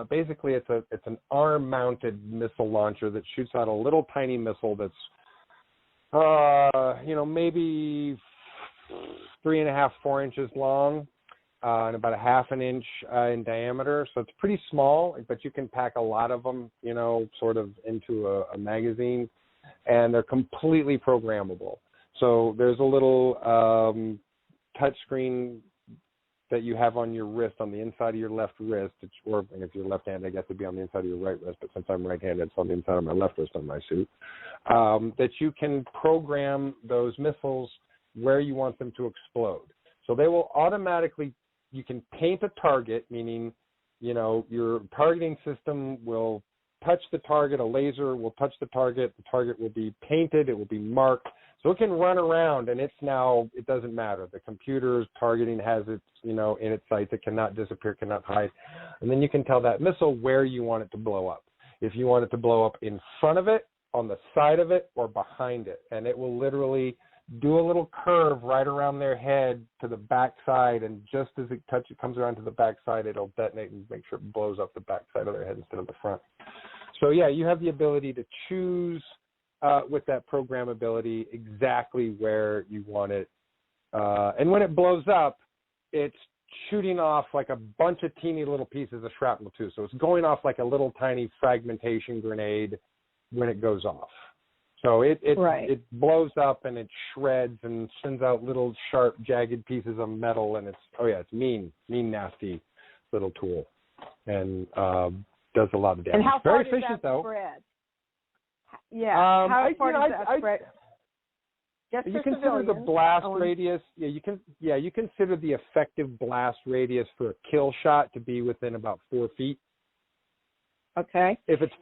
Basically, it's an arm-mounted missile launcher that shoots out a little tiny missile that's, maybe 3.5, 4 inches long, and about 1/2 inch in diameter. So it's pretty small, but you can pack a lot of them, sort of into a magazine, and they're completely programmable. So there's a little touch screen that you have on your wrist, on the inside of your left wrist, or if you're left-handed, I guess it'd be on the inside of your right wrist, but since I'm right-handed, it's on the inside of my left wrist on my suit, that you can program those missiles where you want them to explode. So they will automatically, you can paint a target, meaning, your targeting system will touch the target, a laser will touch the target will be painted, it will be marked. So it can run around, and it doesn't matter. The computer's targeting has its, in its sights. It cannot disappear, cannot hide. And then you can tell that missile where you want it to blow up. If you want it to blow up in front of it, on the side of it, or behind it. And it will literally do a little curve right around their head to the back side, and just as it comes around to the back side, it'll detonate and make sure it blows up the back side of their head instead of the front. So, you have the ability to choose with that programmability exactly where you want it. And when it blows up, it's shooting off like a bunch of teeny little pieces of shrapnel too. So it's going off like a little tiny fragmentation grenade when it goes off. So it Right. it blows up and it shreds and sends out little sharp, jagged pieces of metal, and it's mean, nasty little tool, and does a lot of damage. And how far Very does efficient, that though. spread? Yeah. How far does that spread? Just You for consider the civilians. blast radius. You consider the effective blast radius for a kill shot to be within about 4 feet. Okay. If it's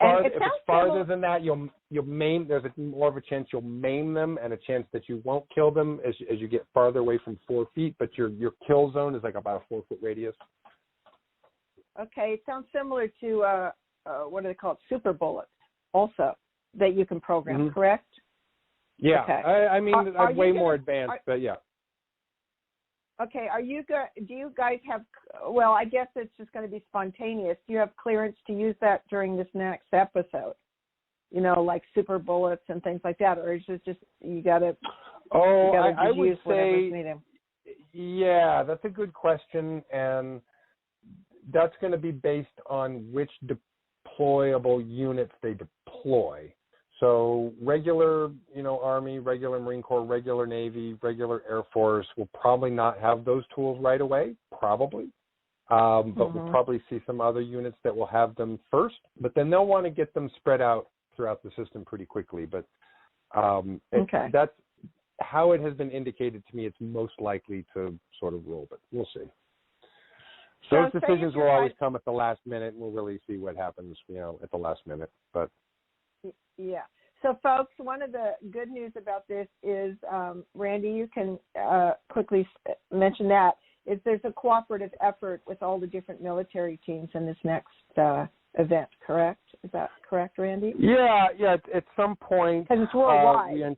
farther than that, you'll maim. There's more of a chance you'll maim them, and a chance that you won't kill them as you get farther away from 4 feet. But your kill zone is like about a 4 foot radius. Okay, it sounds similar to what do they call it? Super bullets, also that you can program. Correct? Yeah. Okay. I mean, I'm way more advanced, but yeah. Okay, do you guys have, well, I guess it's just going to be spontaneous. Do you have clearance to use that during this next episode? You know, like super bullets and things like that, or is it just, you got to, I would say, needed? Yeah, that's a good question, and that's going to be based on which deployable units they deploy. So regular, Army, regular Marine Corps, regular Navy, regular Air Force will probably not have those tools right away, probably. But we'll probably see some other units that will have them first. But then they'll want to get them spread out throughout the system pretty quickly. But that's how it has been indicated to me. It's most likely to sort of roll, but we'll see. Those decisions will always come at the last minute, and we'll really see what happens, at the last minute. But yeah. So, folks, one of the good news about this is, Randy, you can quickly mention that, is there's a cooperative effort with all the different military teams in this next event, correct? Is that correct, Randy? Yeah. At some point. Because it's worldwide.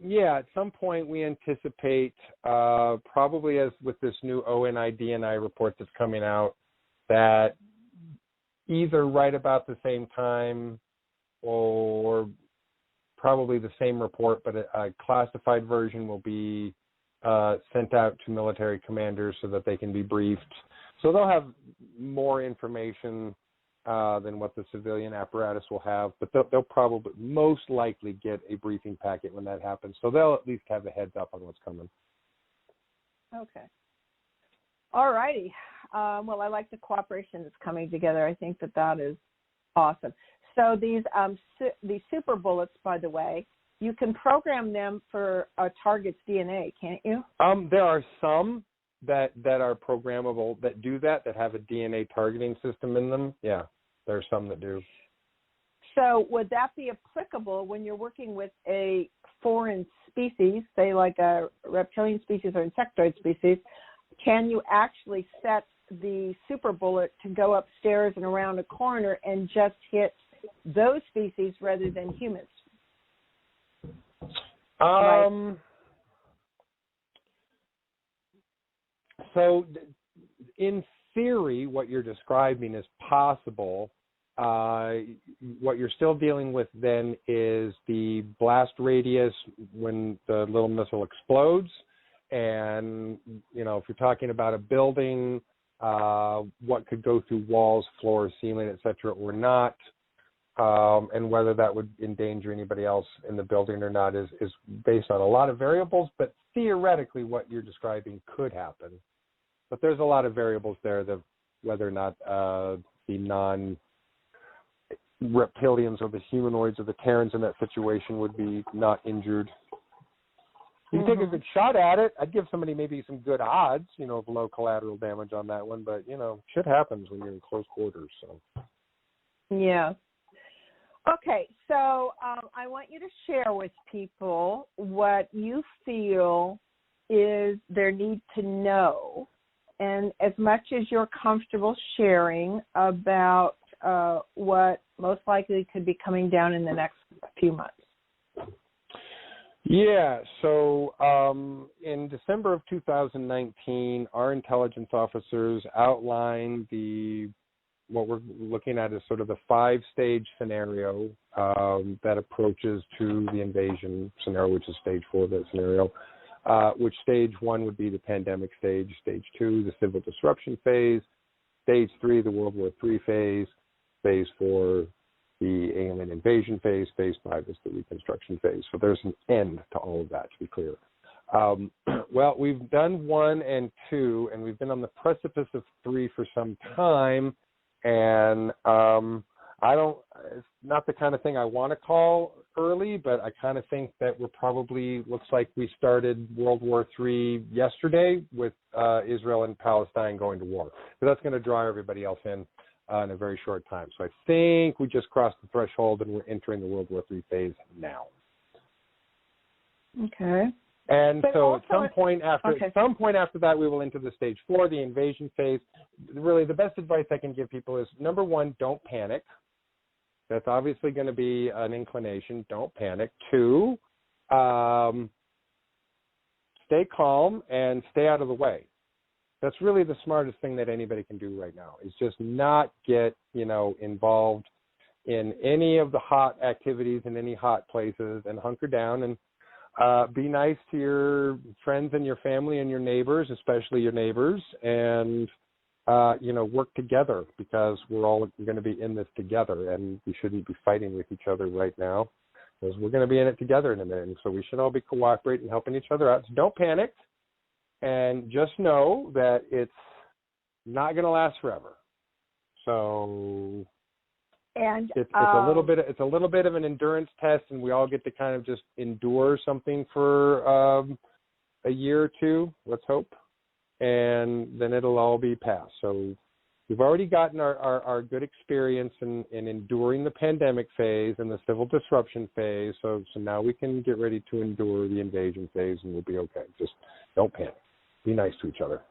At some point we anticipate, probably as with this new ONI DNI report that's coming out, that either right about the same time or probably the same report, but a classified version will be sent out to military commanders so that they can be briefed. So they'll have more information than what the civilian apparatus will have, but they'll probably most likely get a briefing packet when that happens. So they'll at least have a heads up on what's coming. Okay. All righty. Well, I like the cooperation that's coming together. I think that is awesome. So these super bullets, by the way, you can program them for a target's DNA, can't you? There are some that are programmable that do that have a DNA targeting system in them. Yeah, there are some that do. So would that be applicable when you're working with a foreign species, say like a reptilian species or insectoid species? Can you actually set the super bullet to go upstairs and around a corner and just hit those species rather than humans? So in theory, what you're describing is possible. What you're still dealing with then is the blast radius when the little missile explodes. And, if you're talking about a building, what could go through walls, floors, ceiling, et cetera, or not, and whether that would endanger anybody else in the building or not is based on a lot of variables, but theoretically what you're describing could happen. But there's a lot of variables there, whether or not the non-reptilians or the humanoids or the Terrans in that situation would be not injured. You can take a good shot at it. I'd give somebody maybe some good odds, of low collateral damage on that one. But, shit happens when you're in close quarters. So. Yeah. Okay, so I want you to share with people what you feel is their need to know, and as much as you're comfortable sharing about what most likely could be coming down in the next few months. Yeah, so in December of 2019, our intelligence officers outlined what we're looking at is sort of the 5-stage scenario that approaches to the invasion scenario, which is stage 4 of that scenario, which stage 1 would be the pandemic stage, stage 2, the civil disruption phase, stage 3, the World War III phase, phase 4, the alien invasion phase. Phase 5 is the reconstruction phase. So there's an end to all of that, to be clear. Well, we've done 1 and 2, and we've been on the precipice of 3 for some time. And it's not the kind of thing I want to call early, but I kind of think that we're probably, looks like we started World War III yesterday with Israel and Palestine going to war. So that's going to draw everybody else in a very short time. So I think we just crossed the threshold and we're entering the World War III phase now. Okay. And but so also, at some point after that, we will enter the stage 4, the invasion phase. Really, the best advice I can give people is, number 1, don't panic. That's obviously going to be an inclination. Don't panic. 2, stay calm and stay out of the way. That's really the smartest thing that anybody can do right now, is just not get, involved in any of the hot activities in any hot places, and hunker down and be nice to your friends and your family and your neighbors, especially your neighbors, and work together, because we're all going to be in this together, and we shouldn't be fighting with each other right now, because we're going to be in it together in a minute. And so we should all be cooperating and helping each other out. So don't panic, and just know that it's not going to last forever. So it's a little bit of an endurance test, and we all get to kind of just endure something for a year or 2. Let's hope. And then it'll all be past. So we've already gotten our good experience in enduring the pandemic phase and the civil disruption phase. So now we can get ready to endure the invasion phase, and we'll be okay. Just don't panic. Be nice to each other.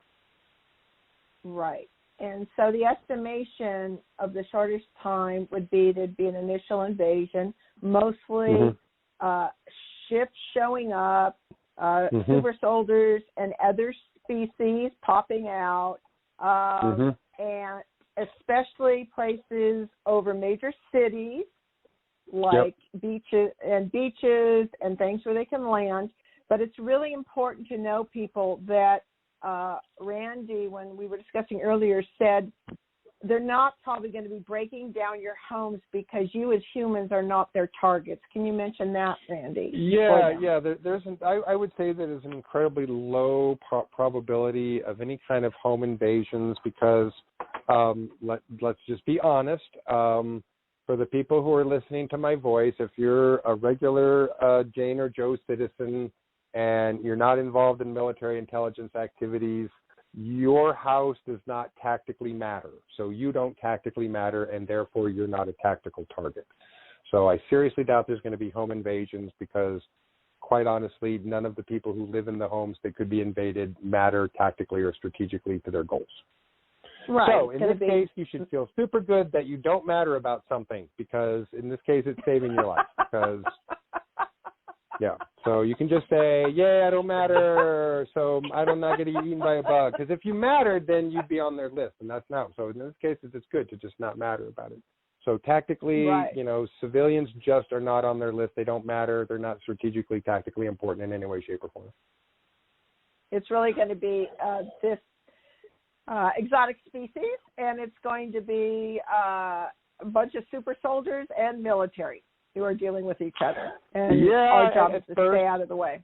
Right. And so the estimation of the shortest time would be there'd be an initial invasion, mostly ships showing up, super soldiers and other species popping out, and especially places over major cities like beaches and things where they can land. But it's really important to know, people, that Randy, when we were discussing earlier, said they're not probably going to be breaking down your homes because you as humans are not their targets. Can you mention that, Randy? Yeah. I would say that there's an incredibly low probability of any kind of home invasions, because let's just be honest. For the people who are listening to my voice, if you're a regular Jane or Joe citizen and you're not involved in military intelligence activities, your house does not tactically matter. So you don't tactically matter, and therefore you're not a tactical target. So I seriously doubt there's going to be home invasions, because, quite honestly, none of the people who live in the homes that could be invaded matter tactically or strategically to their goals. Right. So in this case, you should feel super good that you don't matter about something, because in this case, it's saving your life. Because so you can just say, I don't matter, so I'm not getting eaten by a bug. Because if you mattered, then you'd be on their list, and that's not. So in this case, it's good to just not matter about it. So tactically, civilians just are not on their list. They don't matter. They're not strategically, tactically important in any way, shape, or form. It's really going to be this exotic species, and it's going to be a bunch of super soldiers and military who are dealing with each other. And our job is to stay out of the way.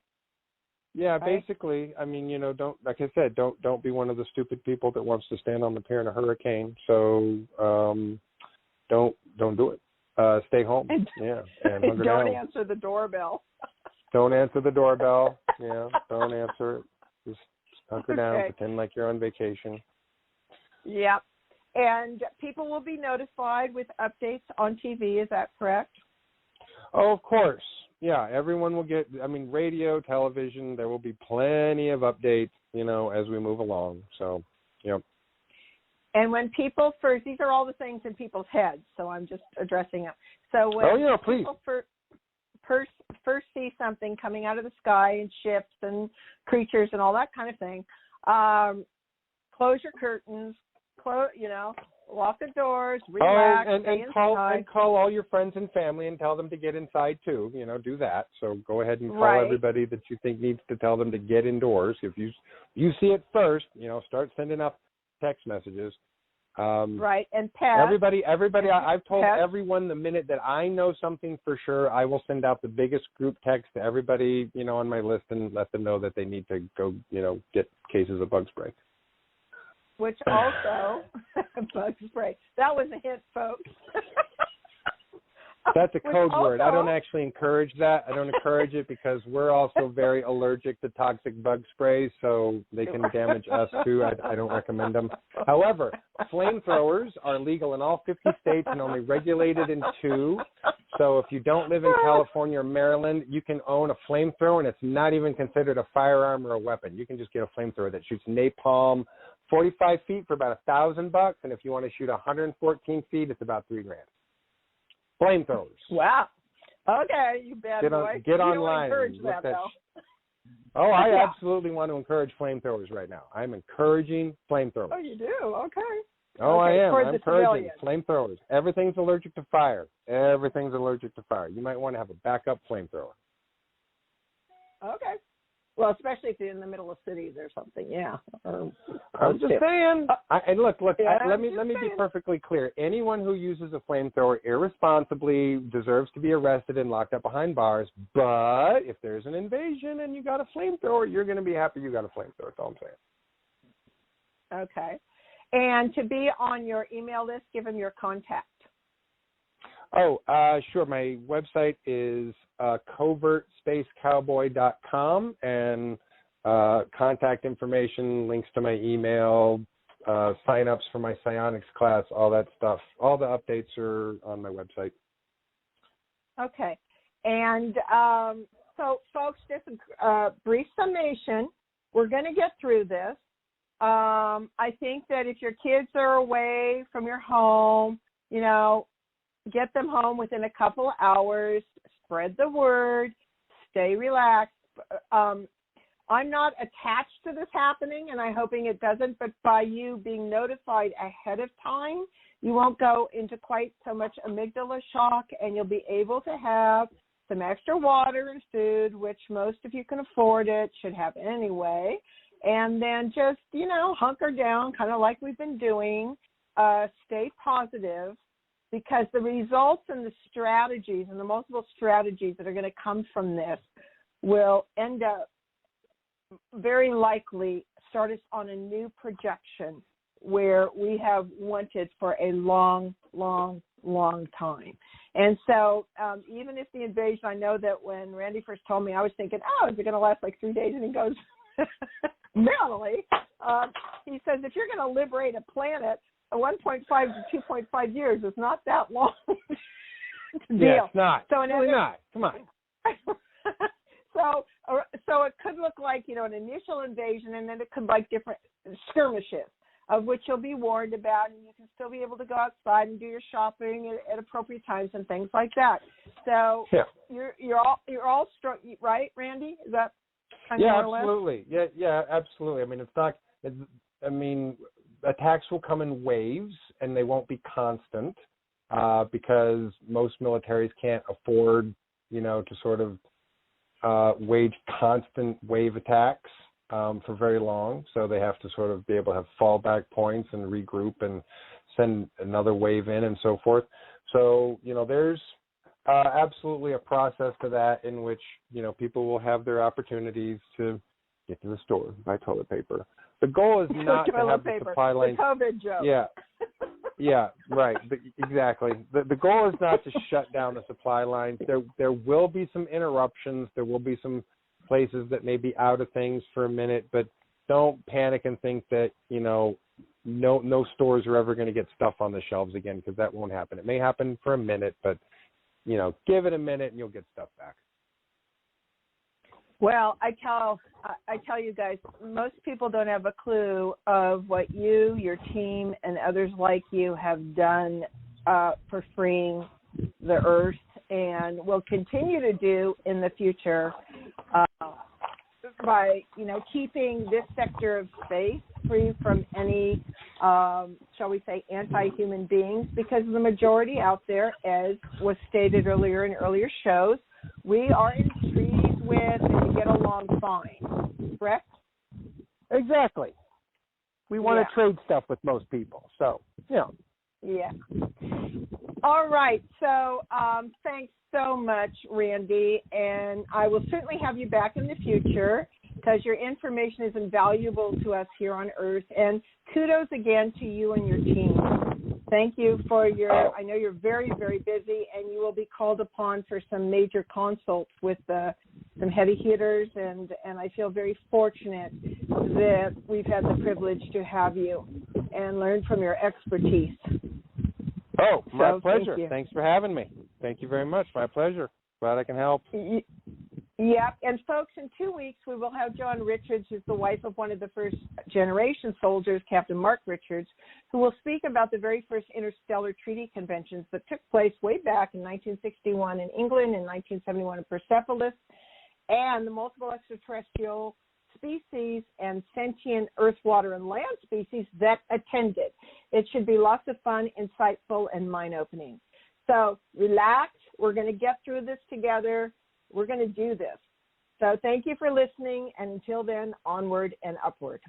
Yeah, right? Basically, I mean, don't, like I said, don't be one of the stupid people that wants to stand on the pier in a hurricane. So don't do it. Stay home. And hunker don't down. answer the doorbell. Don't answer the doorbell. Don't answer it. Just hunker down. Pretend like you're on vacation. Yep. And people will be notified with updates on TV. Is that correct? Oh, of course. Yeah, everyone will get, radio, television, there will be plenty of updates, as we move along. So, And when people first, these are all the things in people's heads, so I'm just addressing them. So when people first see something coming out of the sky and ships and creatures and all that kind of thing, close your curtains, lock the doors, relax, stay inside. And call all your friends and family and tell them to get inside too. Do that. So go ahead and call everybody that you think needs to tell them to get indoors. If you see it first, start sending up text messages. Right, and pets. Everybody. I've told pets. everyone the minute that I know something for sure, I will send out the biggest group text to everybody, on my list and let them know that they need to go, get cases of bug spray. Which also, bug spray. That was a hint, folks. That's a code word. I don't actually encourage that. I don't encourage it because we're also very allergic to toxic bug sprays, so they can damage us too. I don't recommend them. However, flamethrowers are legal in all 50 states and only regulated in 2. So if you don't live in California or Maryland, you can own a flamethrower, and it's not even considered a firearm or a weapon. You can just get a flamethrower that shoots napalm 45 feet for about $1,000, and if you want to shoot 114 feet, it's about $3,000. Flamethrowers. Wow. Okay, you bad boy. Get you online. Don't encourage that, though. Oh, I absolutely want to encourage flamethrowers right now. I'm encouraging flamethrowers. Oh, you do? Okay. Oh, okay, I am. I'm encouraging civilian. flamethrowers. Everything's allergic to fire. Everything's allergic to fire. You might want to have a backup flamethrower. Okay. Well, especially if you're in the middle of cities or something, yeah. I'm just saying. And look. Yeah, let me be perfectly clear. Anyone who uses a flamethrower irresponsibly deserves to be arrested and locked up behind bars. But if there's an invasion and you got a flamethrower, you're going to be happy you got a flamethrower. That's all I'm saying. Okay. And to be on your email list, give them your contact. Oh, sure. My website is covertspacecowboy.com, and contact information, links to my email, sign-ups for my psionics class, all that stuff. All the updates are on my website. Okay. And so, folks, just a brief summation. We're going to get through this. I think that if your kids are away from your home, get them home within a couple of hours, spread the word, stay relaxed. I'm not attached to this happening, and I'm hoping it doesn't, but by you being notified ahead of time, you won't go into quite so much amygdala shock, and you'll be able to have some extra water and food, which most of you can afford it, should have anyway, and then just, hunker down, kind of like we've been doing, stay positive, because the results and the strategies and the multiple strategies that are going to come from this will end up very likely start us on a new projection where we have wanted for a long, long, long time. And so even if the invasion, I know that when Randy first told me, I was thinking, is it going to last like 3 days? And he goes, barely. He says, if you're going to liberate a planet, 1.5 to 2.5 years is not that long to deal. Yeah, it's not. So it's really not. Come on. So it could look like, an initial invasion, and then it could like different skirmishes of which you'll be warned about, and you can still be able to go outside and do your shopping at appropriate times and things like that. So you're all strong, right, Randy? Is that kind of more absolutely. or less? Yeah, absolutely. I mean, attacks will come in waves, and they won't be constant because most militaries can't afford, to sort of wage constant wave attacks for very long. So they have to sort of be able to have fallback points and regroup and send another wave in and so forth. So, there's absolutely a process to that in which, people will have their opportunities to get to the store, buy toilet paper. The goal is not to have the supply line. The COVID joke. Yeah, right. Exactly. The goal is not to shut down the supply lines. There will be some interruptions. There will be some places that may be out of things for a minute, but don't panic and think that, no stores are ever going to get stuff on the shelves again, because that won't happen. It may happen for a minute, but, give it a minute and you'll get stuff back. Well, I tell you guys, most people don't have a clue of what you, your team, and others like you have done for freeing the Earth, and will continue to do in the future by, keeping this sector of space free from any, shall we say, anti-human beings, because the majority out there, as was stated earlier in earlier shows, we are intrigued with and get along fine, correct? Exactly. We want to trade stuff with most people, so. Yeah. Yeah. All right. So thanks so much, Randy. And I will certainly have you back in the future because your information is invaluable to us here on Earth. And kudos again to you and your team. Thank you for I know you're very, very busy, and you will be called upon for some major consults with some heavy hitters, and I feel very fortunate that we've had the privilege to have you and learn from your expertise. Oh, my pleasure. Thank you. Thanks for having me. Thank you very much. My pleasure. Glad I can help. Yep. And folks, in 2 weeks, we will have John Richards, who's the wife of one of the first generation soldiers, Captain Mark Richards, who will speak about the very first interstellar treaty conventions that took place way back in 1961 in England and 1971 in Persepolis, and the multiple extraterrestrial species and sentient earth, water, and land species that attended. It should be lots of fun, insightful, and mind-opening. So relax. We're going to get through this together. We're going to do this. So thank you for listening, and until then, onward and upward.